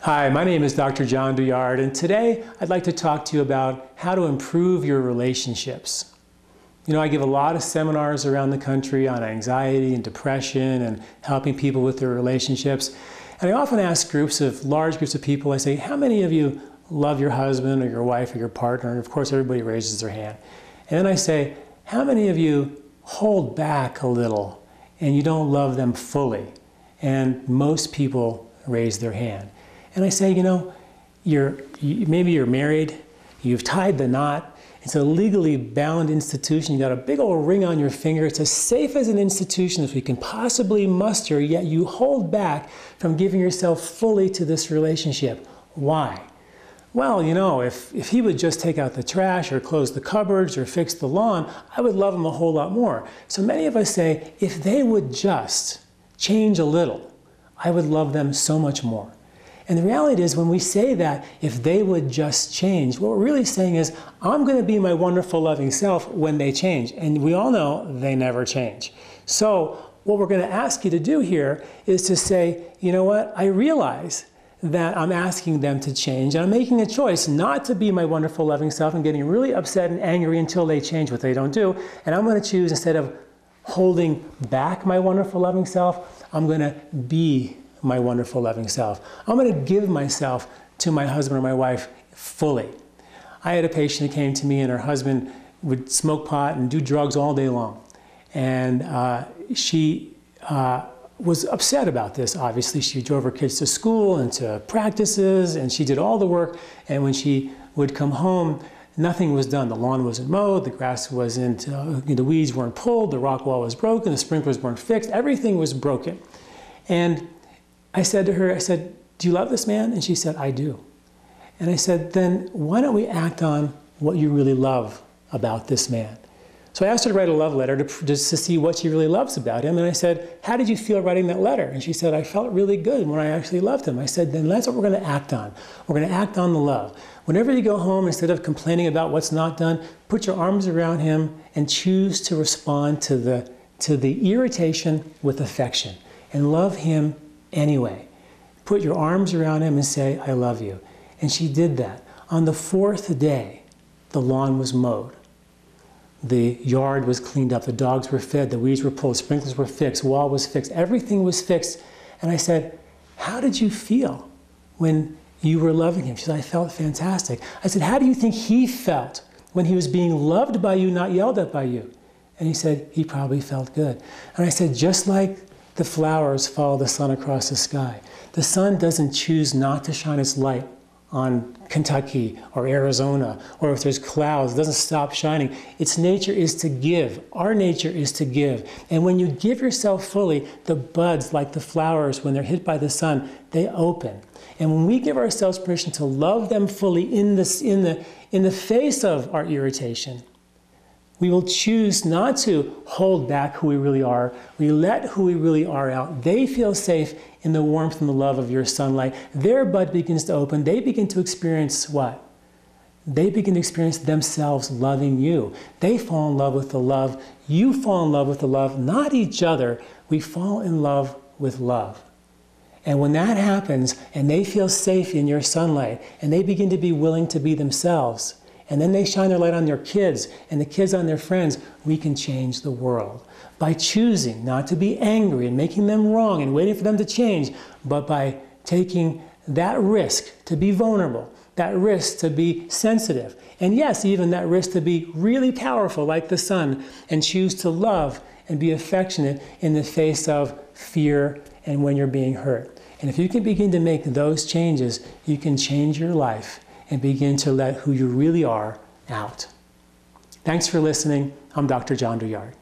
Hi, my name is Dr. John Douillard, and today I'd like to talk to you about how to improve your relationships. You know, I give a lot of seminars around the country on anxiety and depression and helping people with their relationships. And I often ask large groups of people, I say, how many of you love your husband or your wife or your partner? And of course, everybody raises their hand. And then I say, how many of you hold back a little and you don't love them fully? And most people raise their hand. And I say, you know, maybe you're married, you've tied the knot, it's a legally bound institution, you got a big old ring on your finger, it's as safe as an institution as we can possibly muster, yet you hold back from giving yourself fully to this relationship. Why? Well, you know, if he would just take out the trash or close the cupboards or fix the lawn, I would love him a whole lot more. So many of us say, if they would just change a little, I would love them so much more. And the reality is, when we say that, if they would just change, what we're really saying is, I'm going to be my wonderful, loving self when they change. And we all know they never change. So what we're going to ask you to do here is to say, you know what, I realize that I'm asking them to change, and I'm making a choice not to be my wonderful, loving self and getting really upset and angry until they change what they don't do. And I'm going to choose, instead of holding back my wonderful, loving self, I'm going to be my wonderful, loving self. I'm going to give myself to my husband or my wife fully. I had a patient who came to me and her husband would smoke pot and do drugs all day long. And she was upset about this, obviously. She drove her kids to school and to practices, and she did all the work. And when she would come home, nothing was done. The lawn wasn't mowed, the grass wasn't, the weeds weren't pulled, the rock wall was broken, the sprinklers weren't fixed, everything was broken. And I said to her, I said, do you love this man? And she said, I do. And I said, then why don't we act on what you really love about this man? So I asked her to write a love letter to see what she really loves about him. And I said, how did you feel writing that letter? And she said, I felt really good when I actually loved him. I said, then that's what we're going to act on. We're going to act on the love. Whenever you go home, instead of complaining about what's not done, put your arms around him and choose to respond to the irritation with affection and love him anyway. Put your arms around him and say, I love you. And she did that. On the fourth day, the lawn was mowed. The yard was cleaned up. The dogs were fed. The weeds were pulled. Sprinklers were fixed. Wall was fixed. Everything was fixed. And I said, how did you feel when you were loving him? She said, I felt fantastic. I said, how do you think he felt when he was being loved by you, not yelled at by you? And he said, he probably felt good. And I said, just like the flowers follow the sun across the sky. The sun doesn't choose not to shine its light on Kentucky or Arizona, or if there's clouds, it doesn't stop shining. Its nature is to give. Our nature is to give. And when you give yourself fully, the buds, like the flowers, when they're hit by the sun, they open. And when we give ourselves permission to love them fully in the face of our irritation, we will choose not to hold back who we really are. We let who we really are out. They feel safe in the warmth and the love of your sunlight. Their bud begins to open. They begin to experience what? They begin to experience themselves loving you. They fall in love with the love. You fall in love with the love, not each other. We fall in love with love. And when that happens, and they feel safe in your sunlight, and they begin to be willing to be themselves, and then they shine their light on their kids and the kids on their friends, we can change the world. By choosing not to be angry and making them wrong and waiting for them to change, but by taking that risk to be vulnerable, that risk to be sensitive, and yes, even that risk to be really powerful like the sun, and choose to love and be affectionate in the face of fear and when you're being hurt. And if you can begin to make those changes, you can change your life and begin to let who you really are out. Thanks for listening. I'm Dr. John Douillard.